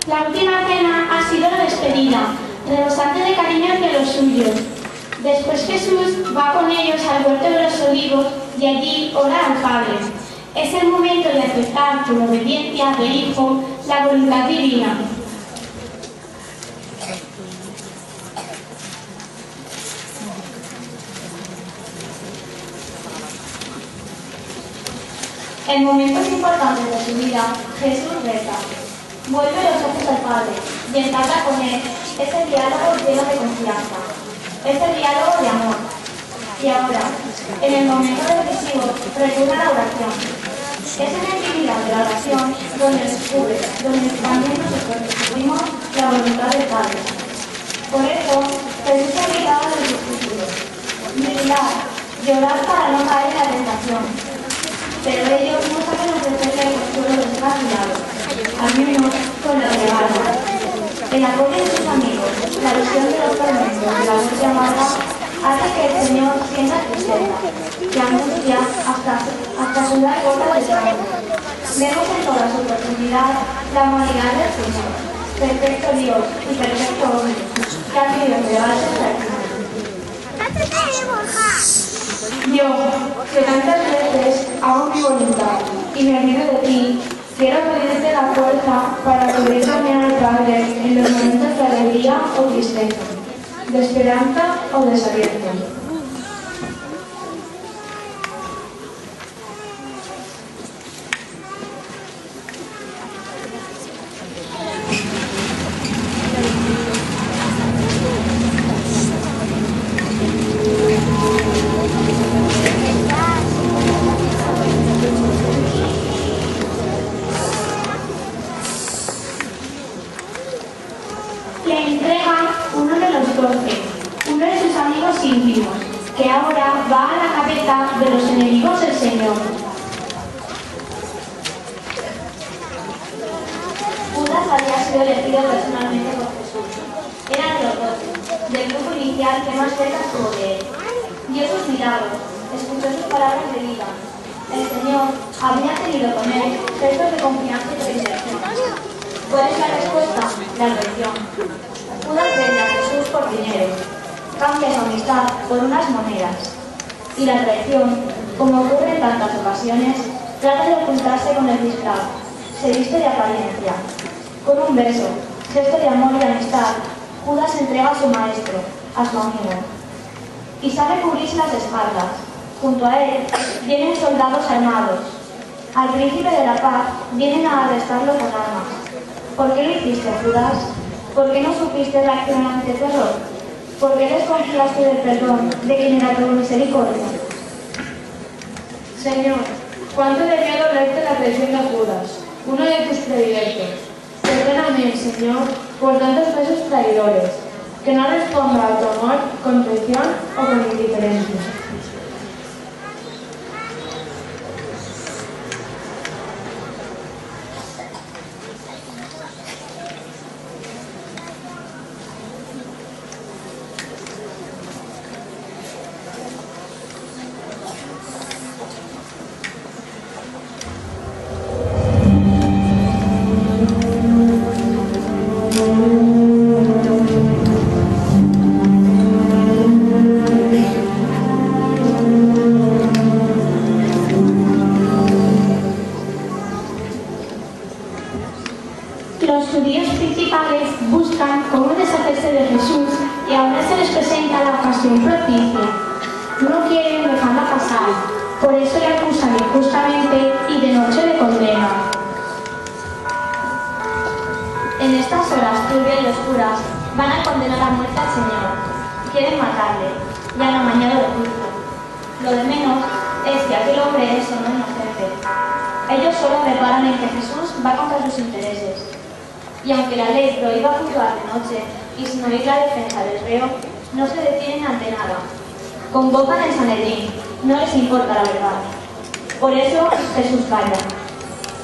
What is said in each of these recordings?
La última cena ha sido la despedida, rebosante de cariño hacia los suyos. Después Jesús va con ellos al huerto de los olivos y allí ora al Padre. Es el momento de aceptar con obediencia del Hijo la voluntad divina. En momentos importantes de su vida, Jesús reza. Vuelve los ojos al Padre y entabla con Él ese diálogo lleno de confianza, ese diálogo de amor. Y ahora, en el momento decisivo, recurre a la oración. Es en la intimidad de la oración donde descubre, donde también nosotros descubrimos la voluntad del Padre. Por eso, Jesús ha gritado a los discípulos: «Mirad, llorad para no caer en la tentación». Pero ellos no saben ofrecerle el consuelo de su lado, al menos con la regalo. El apoyo de sus amigos, la visión de los tormentos de la muerte amarga, hace que el Señor sienta tristeza y angustia hasta sudar gotas de sangre. Vemos en toda su profundidad la humanidad del Señor, perfecto Dios y perfecto hombre, que ha querido entregarse hasta el final. Yo, que tantas veces hago mi voluntad y me olvido de ti, quiero pedirte la fuerza para poder caminar al Padre en los momentos de alegría o tristeza, de esperanza o desaliento. Le entrega uno de los 12, uno de sus amigos íntimos, que ahora va a la cabeza de los enemigos del Señor. Judas había sido elegido personalmente por Jesús. Era de los 12, del grupo inicial que más cerca estuvo de él. Vio sus milagros, escuchó sus palabras de vida. El Señor había tenido con él gestos de confianza y predilección. ¿Cuál es la respuesta? La traición. Judas vende a Jesús por dinero, cambia su amistad por unas monedas. Y la traición, como ocurre en tantas ocasiones, trata de ocultarse con el disfraz, se viste de apariencia. Con un beso, gesto de amor y amistad, Judas entrega a su maestro, a su amigo. Y sabe cubrirse las espaldas. Junto a él vienen soldados armados. Al príncipe de la paz vienen a arrestarlo con armas. ¿Por qué lo hiciste, Judas? ¿Por qué no supiste reaccionar ante el terror? ¿Por qué desconfiaste del perdón de quien era tu misericordia? Señor, cuánto debía dolerte la traición de Judas, uno de tus predilectos. Perdóname, Señor, por tantos besos traidores, que no responda a tu amor con traición o con indiferencia. Los judíos principales buscan cómo deshacerse de Jesús y ahora se les presenta la ocasión propicia. No quieren dejarla pasar, por eso le acusan injustamente y de noche le condenan. En estas horas turbias y oscuras van a condenar a muerte al Señor. Quieren matarle y han amañado el juicio. Lo de menos es que aquel hombre es o no inocente. Ellos solo reparan en que Jesús va contra sus intereses. Y aunque la ley prohíba juzgar de noche y sin oír la defensa del reo, no se detienen ante nada. Convocan el Sanedrín, no les importa la verdad. Por eso Jesús calla.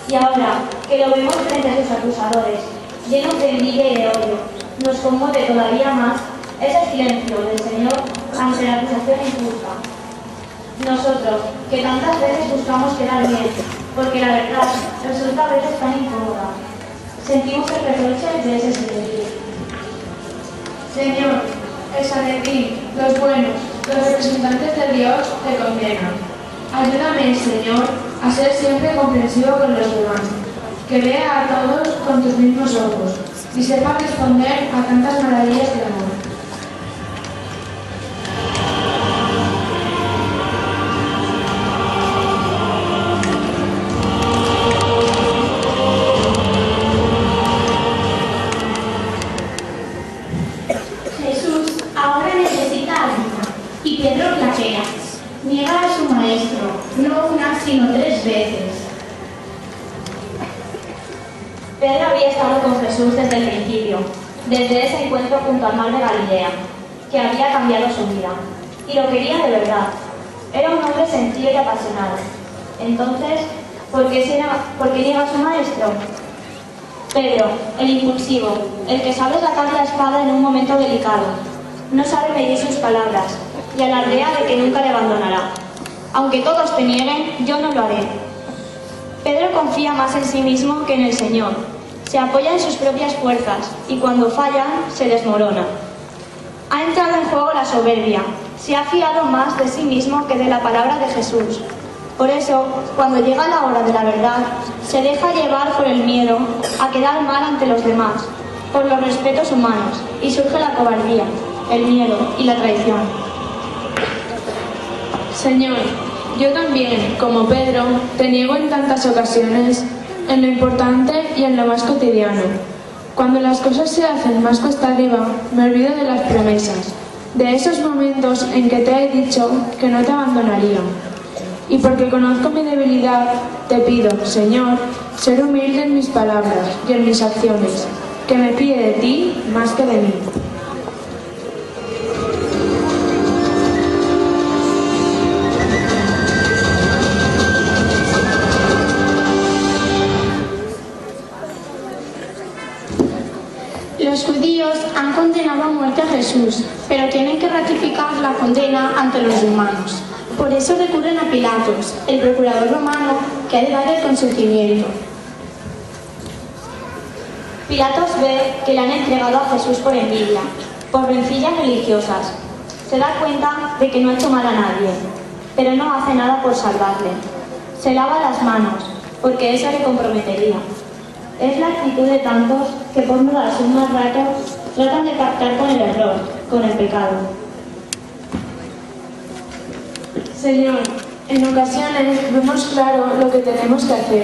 Y ahora que lo vemos frente a sus acusadores, llenos de envidia y de odio, nos conmueve todavía más ese silencio del Señor ante la acusación injusta. Nosotros, que tantas veces buscamos quedar bien, porque la verdad resulta a veces tan incómoda. sentimos el reproche de ese silencio. Señor, el Sanedrín, los buenos, los representantes de Dios te condenan. Ayúdame, Señor, a ser siempre comprensivo con los demás, que vea a todos con tus mismos ojos y sepa responder a tantas maravillas de amor. Jesús ahora necesita ayuda y Pedro flaquea. Niega a su maestro, no una sino 3 veces. Pedro había estado con Jesús desde el principio, desde ese encuentro junto al mar de Galilea, que había cambiado su vida, y lo quería de verdad. Era un hombre sencillo y apasionado. Entonces, ¿por qué niega a su maestro? Pedro, el impulsivo, el que sabe sacar la espada en un momento delicado, no sabe medir sus palabras y alardea de que nunca le abandonará. Aunque todos te nieguen, yo no lo haré. Pedro confía más en sí mismo que en el Señor. Se apoya en sus propias fuerzas y cuando fallan, se desmorona. Ha entrado en juego la soberbia. Se ha fiado más de sí mismo que de la palabra de Jesús. Por eso, cuando llega la hora de la verdad, se deja llevar por el miedo a quedar mal ante los demás, por los respetos humanos, y surge la cobardía, el miedo y la traición. Señor, yo también, como Pedro, te niego en tantas ocasiones, en lo importante y en lo más cotidiano. Cuando las cosas se hacen más cuesta arriba, me olvido de las promesas, de esos momentos en que te he dicho que no te abandonaría. Y porque conozco mi debilidad, te pido, Señor, ser humilde en mis palabras y en mis acciones, que me fíe de ti más que de mí. Los judíos han condenado a muerte a Jesús, pero tienen que ratificar la condena ante los romanos. Por eso recurren a Pilatos, el procurador romano, que ha de dar el consentimiento. Pilatos ve que le han entregado a Jesús por envidia, por rencillas religiosas. Se da cuenta de que no ha hecho mal a nadie, pero no hace nada por salvarle. Se lava las manos, porque eso le comprometería. Es la actitud de tantos que por no darse un mal rato tratan de pactar con el error, con el pecado. Señor, en ocasiones vemos claro lo que tenemos que hacer,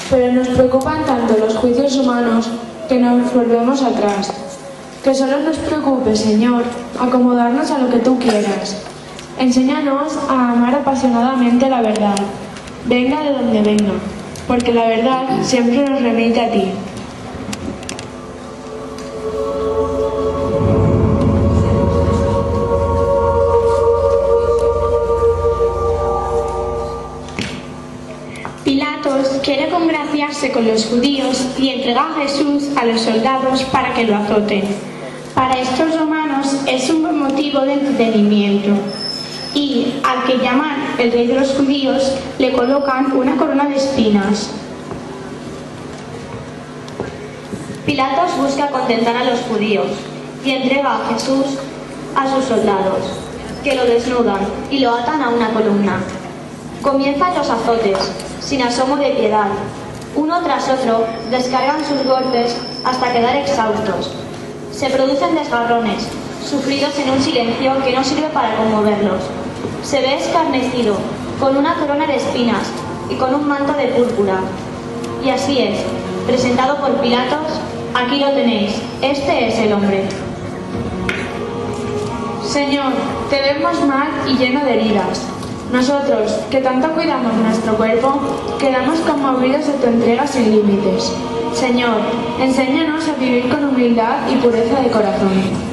pero nos preocupan tanto los juicios humanos que nos volvemos atrás. Que solo nos preocupe, Señor, acomodarnos a lo que tú quieras. Enséñanos a amar apasionadamente la verdad, venga de donde venga, porque la verdad siempre nos remite a ti. Pilatos quiere congraciarse con los judíos y entrega a Jesús a los soldados para que lo azoten. Para estos romanos es un buen motivo de entretenimiento. Y al que llaman el rey de los judíos le colocan una corona de espinas. Pilatos busca contentar a los judíos y entrega a Jesús a sus soldados, que lo desnudan y lo atan a una columna. Comienzan los azotes, sin asomo de piedad. Uno tras otro descargan sus golpes hasta quedar exhaustos. Se producen desgarrones, sufridos en un silencio que no sirve para conmoverlos. Se ve escarnecido, con una corona de espinas y con un manto de púrpura. Y así es, presentado por Pilatos, aquí lo tenéis, este es el hombre. Señor, te vemos mal y lleno de heridas. Nosotros, que tanto cuidamos nuestro cuerpo, quedamos conmovidos de tu entrega sin límites. Señor, enséñanos a vivir con humildad y pureza de corazón.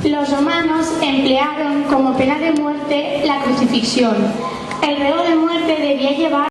Los romanos emplearon como pena de muerte la crucifixión. El reo de muerte